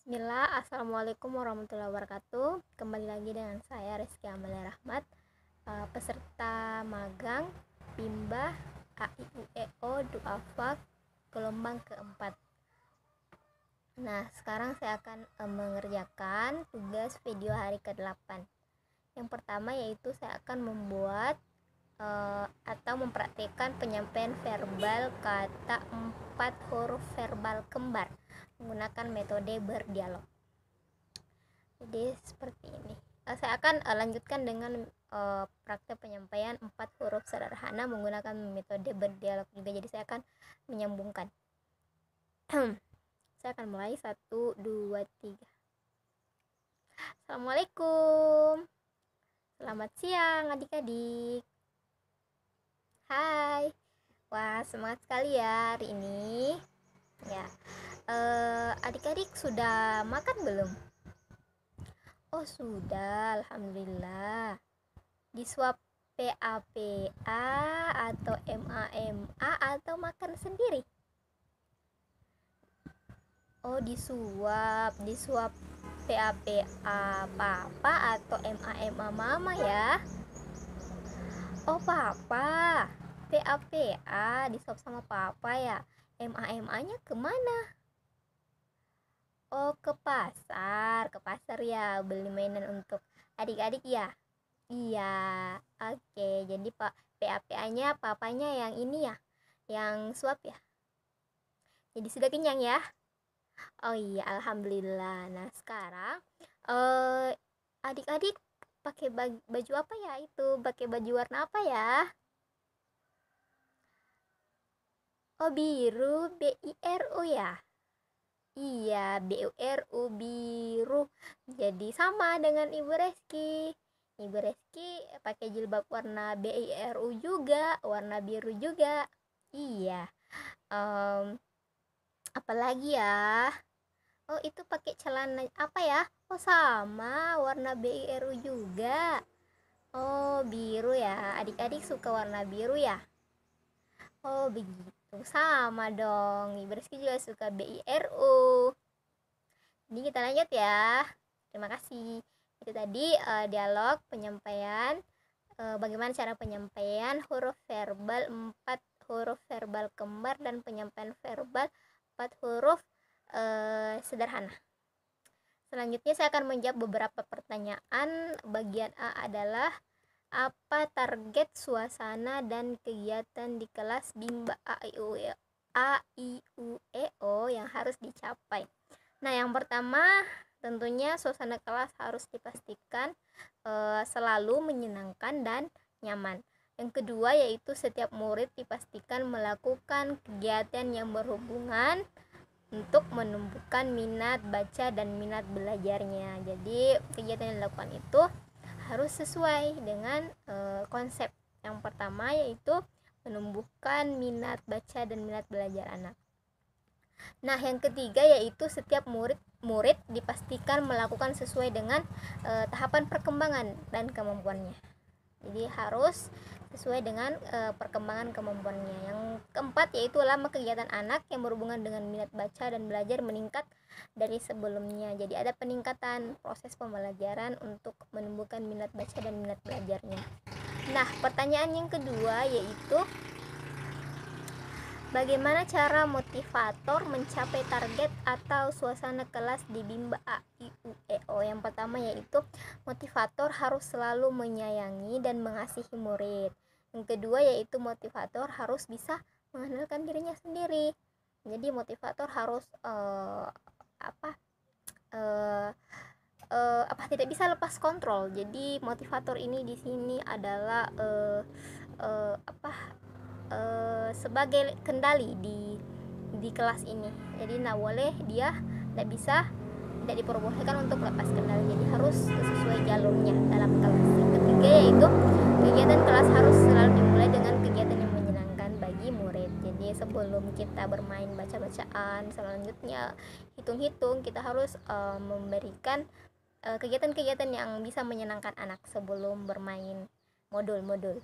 Bismillah, Assalamualaikum warahmatullahi wabarakatuh. Kembali lagi dengan saya Rizky Amalia Rahmat, peserta magang Bimba AIUEO Duafa gelombang keempat. Nah, sekarang saya akan mengerjakan tugas video hari ke-8. Yang pertama yaitu saya akan membuat atau mempraktikkan penyampaian verbal kata 4 huruf verbal kembar menggunakan metode berdialog. Jadi seperti ini. Saya akan lanjutkan dengan praktek penyampaian 4 huruf sederhana menggunakan metode berdialog juga. Jadi saya akan menyambungkan. Saya akan mulai 1, 2, 3. Assalamualaikum. Selamat siang adik-adik. Hai. Wah, semangat sekali ya hari ini. Ya. Adik-adik sudah makan belum? Oh, sudah. Alhamdulillah. Di swab PAPA atau MAMA atau makan sendiri? Oh, disuap PAPA papa atau MAMA mama ya. Oh, papa. PAPA disuap sama papa ya. MAMA-nya kemana? Oh, ke pasar ya, beli mainan untuk adik-adik ya. Iya, oke. Jadi pak PAPA-nya papanya yang ini ya, yang suap ya. Jadi sudah kenyang ya. Oh iya, alhamdulillah. Nah sekarang adik-adik pakai baju apa ya itu? Pakai baju warna apa ya? Oh, biru, BIRU ya. Iya, BURU, biru. Jadi sama dengan Ibu Reski. Ibu Reski pakai jilbab warna BIRU juga, warna biru juga. Iya. Apalagi ya? Oh, itu pakai celana apa ya? Oh, sama, warna BIRU juga. Oh, biru ya. Adik-adik suka warna biru ya? Oh, begitu. Sama dong. Ibu Reski juga suka BIRU. Ini kita lanjut ya. Terima kasih. Itu tadi dialog penyampaian bagaimana cara penyampaian huruf verbal 4 huruf verbal kembar dan penyampaian verbal 4 huruf sederhana. Selanjutnya saya akan menjawab beberapa pertanyaan. Bagian A adalah apa target suasana dan kegiatan di kelas Bimba AIUEO yang harus dicapai. Nah, yang pertama tentunya suasana kelas harus dipastikan selalu menyenangkan dan nyaman. Yang kedua yaitu setiap murid dipastikan melakukan kegiatan yang berhubungan untuk menumbuhkan minat baca dan minat belajarnya. Jadi kegiatan yang dilakukan itu harus sesuai dengan konsep. Yang pertama yaitu menumbuhkan minat baca dan minat belajar anak. Nah, yang ketiga yaitu setiap murid dipastikan melakukan sesuai dengan tahapan perkembangan dan kemampuannya. Jadi harus sesuai dengan perkembangan kemampuannya. Yang keempat yaitu lama kegiatan anak yang berhubungan dengan minat baca dan belajar meningkat dari sebelumnya. Jadi ada peningkatan proses pembelajaran untuk menumbuhkan minat baca dan minat belajarnya. Nah, pertanyaan yang kedua yaitu bagaimana cara motivator mencapai target atau suasana kelas di Bimba AIUEO? Yang pertama yaitu motivator harus selalu menyayangi dan mengasihi murid. Yang kedua yaitu motivator harus bisa mengandalkan dirinya sendiri. Jadi motivator harus tidak bisa lepas kontrol. Jadi motivator ini di sini adalah sebagai kendali di kelas ini. Jadi tidak boleh dia tidak diperbolehkan untuk lepas kendali. Jadi harus sesuai jalurnya dalam kelas. Yang ketiga yaitu kegiatan kelas harus selalu dimulai dengan kegiatan yang menyenangkan bagi murid. Jadi sebelum kita bermain baca-bacaan, selanjutnya hitung-hitung, kita harus memberikan kegiatan-kegiatan yang bisa menyenangkan anak sebelum bermain modul-modul.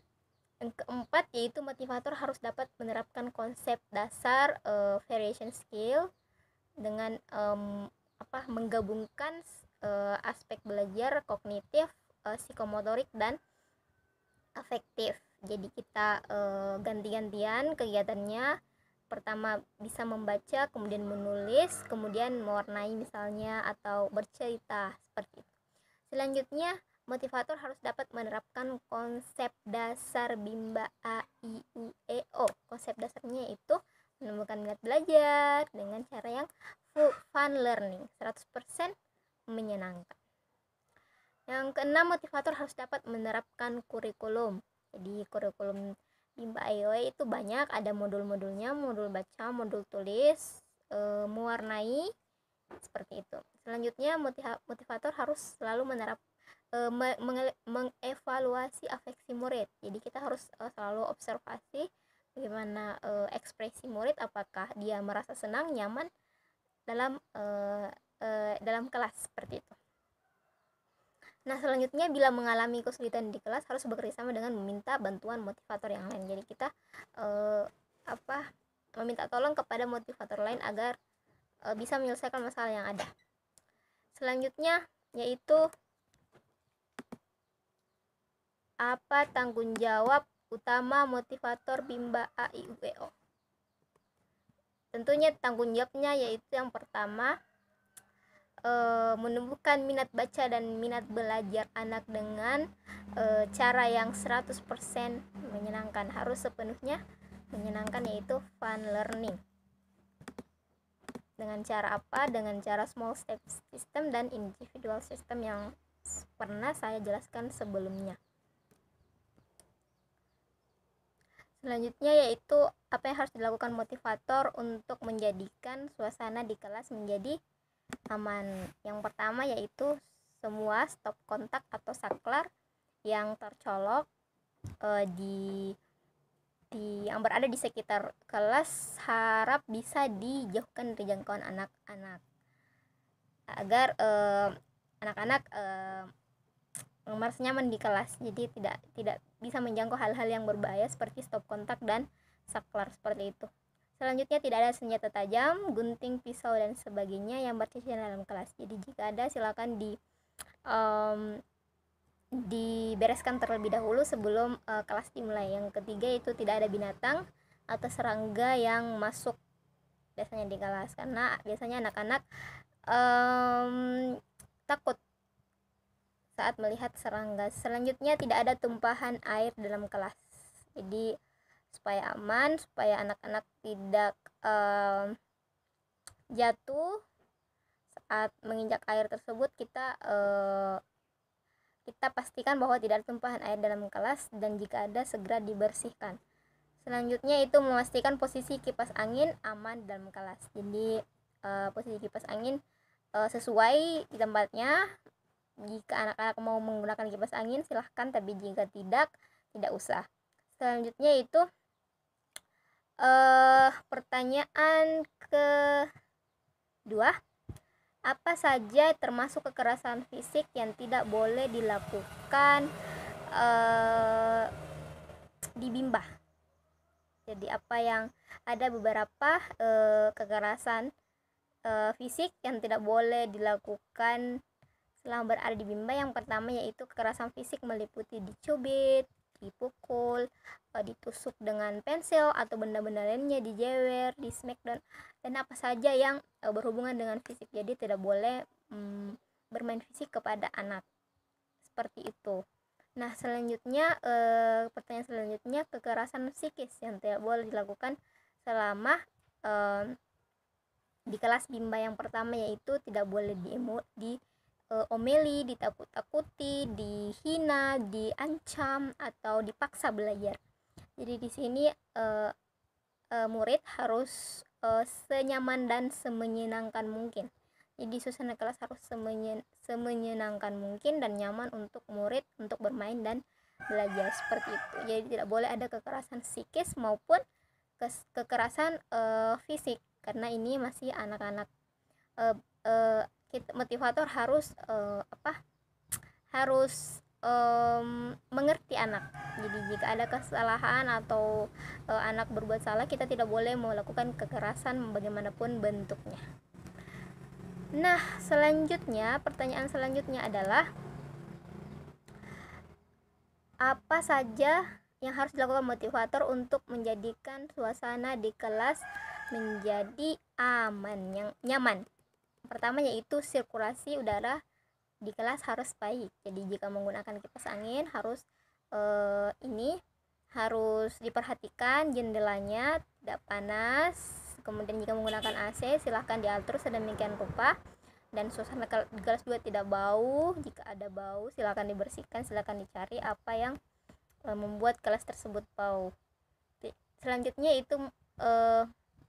Yang keempat yaitu motivator harus dapat menerapkan konsep dasar variation skill dengan menggabungkan aspek belajar kognitif, psikomotorik dan afektif. Jadi kita ganti-gantian kegiatannya. Pertama bisa membaca, kemudian menulis, kemudian mewarnai misalnya atau bercerita seperti itu. Selanjutnya, motivator harus dapat menerapkan konsep dasar Bimba A I U E O. Konsep dasarnya itu menemukan minat belajar dengan cara yang fun learning, 100% menyenangkan. Yang keenam, motivator harus dapat menerapkan kurikulum. Jadi kurikulum Bimba AIOE itu banyak, ada modul-modulnya, modul baca, modul tulis, mewarnai, seperti itu. Selanjutnya, motivator harus selalu mengevaluasi afeksi murid. Jadi kita harus selalu observasi bagaimana ekspresi murid, apakah dia merasa senang, nyaman dalam kelas, seperti itu. Nah, selanjutnya bila mengalami kesulitan di kelas harus bekerjasama dengan meminta bantuan motivator yang lain. Jadi kita meminta tolong kepada motivator lain agar bisa menyelesaikan masalah yang ada. Selanjutnya yaitu apa tanggung jawab utama motivator Bimba A I U E O. Tentunya tanggung jawabnya yaitu yang pertama, menumbuhkan minat baca dan minat belajar anak dengan cara yang 100% menyenangkan, harus sepenuhnya menyenangkan, yaitu fun learning. Dengan cara apa? Dengan cara small step system dan individual system yang pernah saya jelaskan sebelumnya. Selanjutnya yaitu apa yang harus dilakukan motivator untuk menjadikan suasana di kelas menjadi aman. Yang pertama yaitu semua stop kontak atau saklar yang tercolok yang berada di sekitar kelas harap bisa dijauhkan dari jangkauan anak-anak agar anak-anak merasa nyaman di kelas. Jadi tidak bisa menjangkau hal-hal yang berbahaya seperti stop kontak dan saklar, seperti itu. Selanjutnya, tidak ada senjata tajam, gunting, pisau, dan sebagainya yang berceceran dalam kelas. Jadi jika ada, silakan dibereskan terlebih dahulu sebelum kelas dimulai. Yang ketiga itu tidak ada binatang atau serangga yang masuk biasanya di kelas, karena biasanya anak-anak takut saat melihat serangga. Selanjutnya, tidak ada tumpahan air dalam kelas. Jadi supaya aman, supaya anak-anak tidak jatuh saat menginjak air tersebut, kita pastikan bahwa tidak ada tumpahan air dalam kelas, dan jika ada segera dibersihkan. Selanjutnya itu memastikan posisi kipas angin aman dalam kelas. Jadi posisi kipas angin sesuai di tempatnya. Jika anak-anak mau menggunakan kipas angin silahkan, tapi jika tidak usah. Selanjutnya itu pertanyaan kedua, apa saja termasuk kekerasan fisik yang tidak boleh dilakukan di Bimba? Jadi apa yang ada beberapa kekerasan fisik yang tidak boleh dilakukan selama berada di Bimba. Yang pertama yaitu kekerasan fisik meliputi dicubit, dipukul, ditusuk dengan pensil atau benda-benda lainnya, dijewer, di smackdown, dan apa saja yang berhubungan dengan fisik. Jadi tidak boleh bermain fisik kepada anak, seperti itu. Nah, selanjutnya pertanyaan selanjutnya, kekerasan psikis yang tidak boleh dilakukan selama di kelas Bimba. Yang pertama yaitu tidak boleh omeli, ditakut-takuti, dihina, diancam, atau dipaksa belajar. Jadi di sini murid harus senyaman dan semenyenangkan mungkin. Jadi suasana kelas harus semenyenangkan mungkin dan nyaman untuk murid untuk bermain dan belajar, seperti itu. Jadi tidak boleh ada kekerasan psikis maupun kekerasan fisik, karena ini masih anak-anak. Motivator harus mengerti anak. Jadi jika ada kesalahan atau anak berbuat salah, kita tidak boleh melakukan kekerasan bagaimanapun bentuknya. Nah, selanjutnya, pertanyaan selanjutnya adalah apa saja yang harus dilakukan motivator untuk menjadikan suasana di kelas menjadi aman, yang nyaman. Pertama yaitu sirkulasi udara di kelas harus baik. Jadi jika menggunakan kipas angin harus ini harus diperhatikan jendelanya tidak panas. Kemudian jika menggunakan AC silahkan diatur sedemikian rupa, dan suasana di kelas juga tidak bau. Jika ada bau silahkan dibersihkan, silahkan dicari apa yang membuat kelas tersebut bau. Selanjutnya itu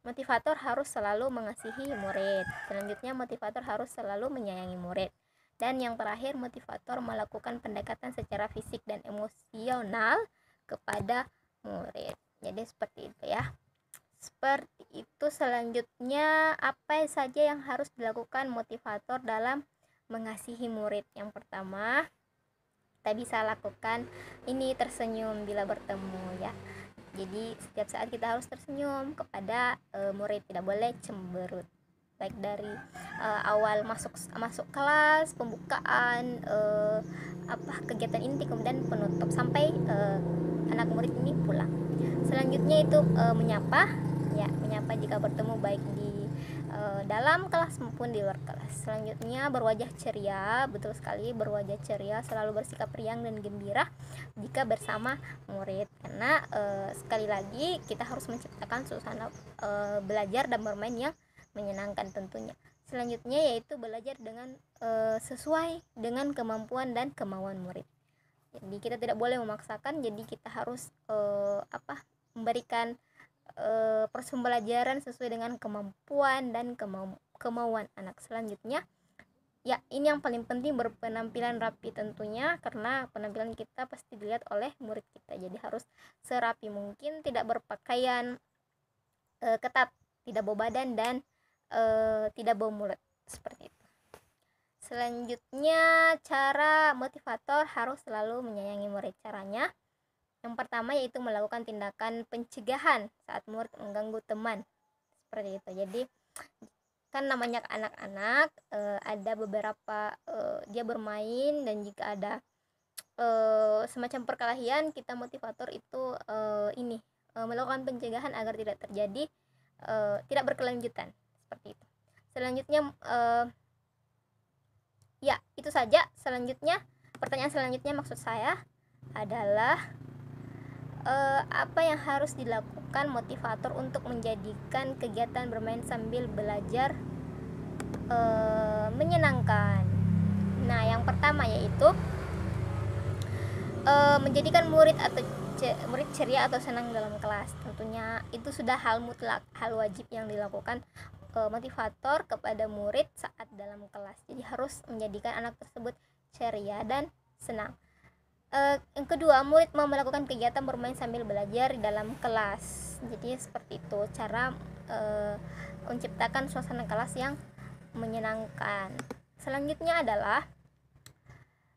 motivator harus selalu mengasihi murid. Selanjutnya motivator harus selalu menyayangi murid. Dan yang terakhir, motivator melakukan pendekatan secara fisik dan emosional kepada murid. Jadi seperti itu ya. Seperti itu. Selanjutnya, apa saja yang harus dilakukan motivator dalam mengasihi murid? Yang pertama, kita bisa lakukan ini, tersenyum bila bertemu ya. Jadi setiap saat kita harus tersenyum kepada murid, tidak boleh cemberut. Baik dari awal masuk kelas, pembukaan, kegiatan inti, kemudian penutup sampai anak murid ini pulang. Selanjutnya itu menyapa jika bertemu baik di dalam kelas maupun di luar kelas. Selanjutnya berwajah ceria, betul sekali, berwajah ceria, selalu bersikap riang dan gembira jika bersama murid, karena sekali lagi kita harus menciptakan suasana belajar dan bermain yang menyenangkan tentunya. Selanjutnya yaitu belajar dengan sesuai dengan kemampuan dan kemauan murid. Jadi kita tidak boleh memaksakan, jadi kita harus memberikan proses pembelajaran sesuai dengan kemampuan dan kemauan anak. Selanjutnya ya, ini yang paling penting, berpenampilan rapi tentunya, karena penampilan kita pasti dilihat oleh murid kita. Jadi harus serapi mungkin, tidak berpakaian ketat, tidak bau badan, dan tidak bau mulut, seperti itu. Selanjutnya, cara motivator harus selalu menyayangi murid. Caranya yang pertama yaitu melakukan tindakan pencegahan saat murid mengganggu teman, seperti itu. Jadi kan namanya anak-anak, ada beberapa dia bermain, dan jika ada semacam perkelahian, kita motivator itu melakukan pencegahan agar tidak terjadi, tidak berkelanjutan, seperti itu. Selanjutnya ya itu saja. Selanjutnya, pertanyaan selanjutnya maksud saya adalah apa yang harus dilakukan motivator untuk menjadikan kegiatan bermain sambil belajar menyenangkan. Nah, yang pertama yaitu menjadikan murid ceria atau senang dalam kelas. Tentunya itu sudah hal mutlak, hal wajib yang dilakukan motivator kepada murid saat dalam kelas. Jadi harus menjadikan anak tersebut ceria dan senang. Yang kedua, murid mau melakukan kegiatan bermain sambil belajar di dalam kelas. Jadi seperti itu cara menciptakan suasana kelas yang menyenangkan. Selanjutnya adalah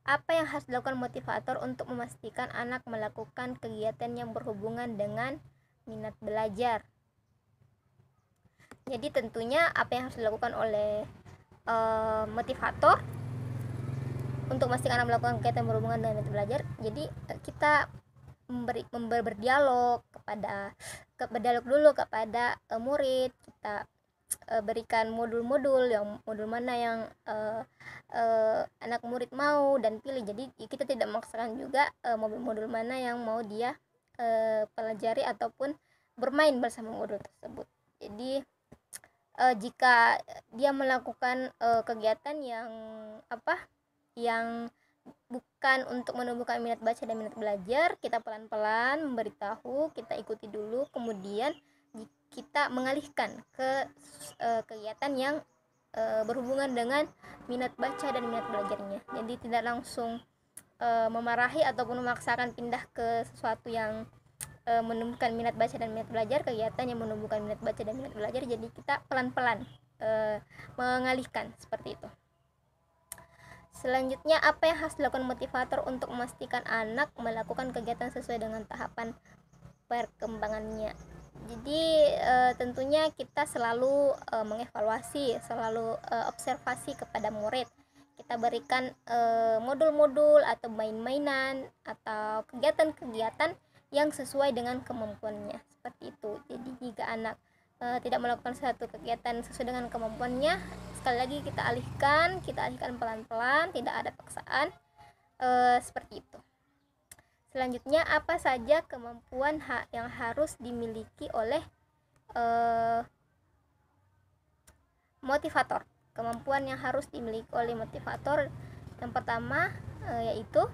apa yang harus dilakukan motivator untuk memastikan anak melakukan kegiatan yang berhubungan dengan minat belajar. Jadi tentunya apa yang harus dilakukan oleh motivator untuk memastikan anak melakukan kegiatan berhubungan dengan minat belajar. Jadi kita berdialog dulu kepada murid. Kita berikan modul-modul mana yang anak murid mau dan pilih. Jadi kita tidak memaksakan juga modul mana yang mau dia pelajari ataupun bermain bersama modul tersebut. Jadi jika dia melakukan kegiatan yang bukan untuk menumbuhkan minat baca dan minat belajar, kita pelan-pelan memberitahu, kita ikuti dulu, kemudian kita mengalihkan ke kegiatan yang berhubungan dengan minat baca dan minat belajarnya. Jadi tidak langsung memarahi ataupun memaksakan pindah ke sesuatu yang menumbuhkan minat baca dan minat belajar, kegiatan yang menumbuhkan minat baca dan minat belajar. Jadi kita pelan-pelan mengalihkan, seperti itu. Selanjutnya, apa yang harus dilakukan motivator untuk memastikan anak melakukan kegiatan sesuai dengan tahapan perkembangannya? Jadi tentunya kita selalu mengevaluasi, selalu observasi kepada murid. Kita berikan modul-modul atau main-mainan atau kegiatan-kegiatan yang sesuai dengan kemampuannya, seperti itu. Jadi jika anak tidak melakukan suatu kegiatan sesuai dengan kemampuannya, sekali lagi kita alihkan pelan-pelan, tidak ada paksaan, seperti itu. Selanjutnya, apa saja kemampuan yang harus dimiliki oleh motivator? Kemampuan yang harus dimiliki oleh motivator yang pertama yaitu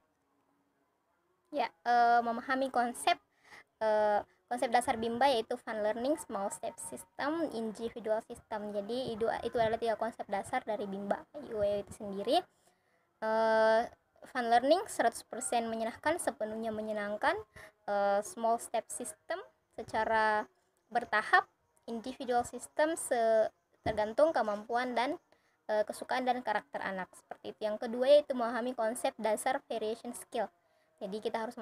memahami konsep dasar Bimba, yaitu fun learning, small step system, individual system. Jadi itu adalah 3 konsep dasar dari Bimba IUE itu sendiri. Fun learning 100% menyenangkan, sepenuhnya menyenangkan. Small step system secara bertahap. Individual system tergantung kemampuan dan kesukaan dan karakter anak, seperti itu. Yang kedua yaitu memahami konsep dasar variation skill. Jadi kita harus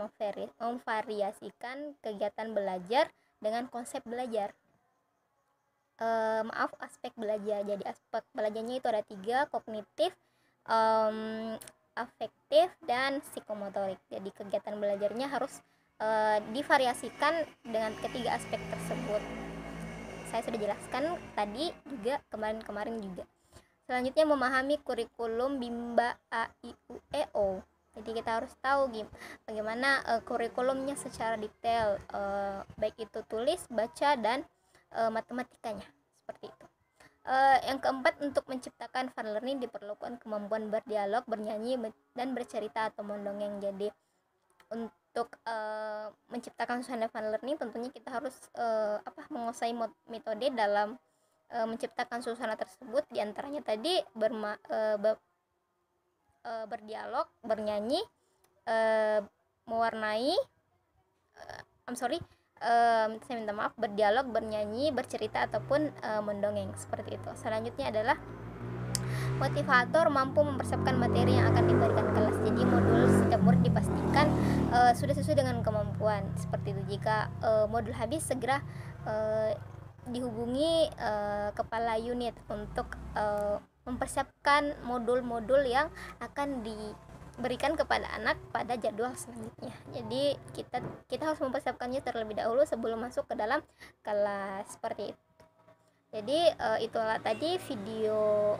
memvariasikan kegiatan belajar dengan konsep belajar. Aspek belajar. Jadi aspek belajarnya itu ada 3, kognitif, afektif, dan psikomotorik. Jadi kegiatan belajarnya harus divariasikan dengan ketiga aspek tersebut. Saya sudah jelaskan tadi juga, kemarin juga. Selanjutnya memahami kurikulum Bimba A I U E O. Jadi kita harus tahu bagaimana kurikulumnya secara detail, baik itu tulis, baca, dan matematikanya, seperti itu. Yang keempat, untuk menciptakan fun learning diperlukan kemampuan berdialog, bernyanyi, dan bercerita atau mendongeng. Jadi untuk menciptakan suasana fun learning tentunya kita harus menguasai metode dalam menciptakan suasana tersebut. Diantaranya tadi berdialog, bernyanyi, mewarnai, saya minta maaf, berdialog, bernyanyi, bercerita, ataupun mendongeng, seperti itu. Selanjutnya adalah motivator mampu mempersiapkan materi yang akan diberikan kelas. Jadi modul setiap murid dipastikan sudah sesuai dengan kemampuan, seperti itu. Jika modul habis, segera dihubungi kepala unit untuk mempersiapkan modul-modul yang akan diberikan kepada anak pada jadwal selanjutnya. Jadi kita harus mempersiapkannya terlebih dahulu sebelum masuk ke dalam kelas, seperti itu. Jadi itulah tadi video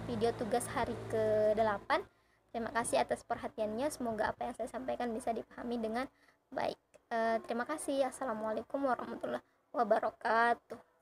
video tugas hari ke-8. Terima kasih atas perhatiannya. Semoga apa yang saya sampaikan bisa dipahami dengan baik. Terima kasih. Assalamualaikum warahmatullahi wabarakatuh.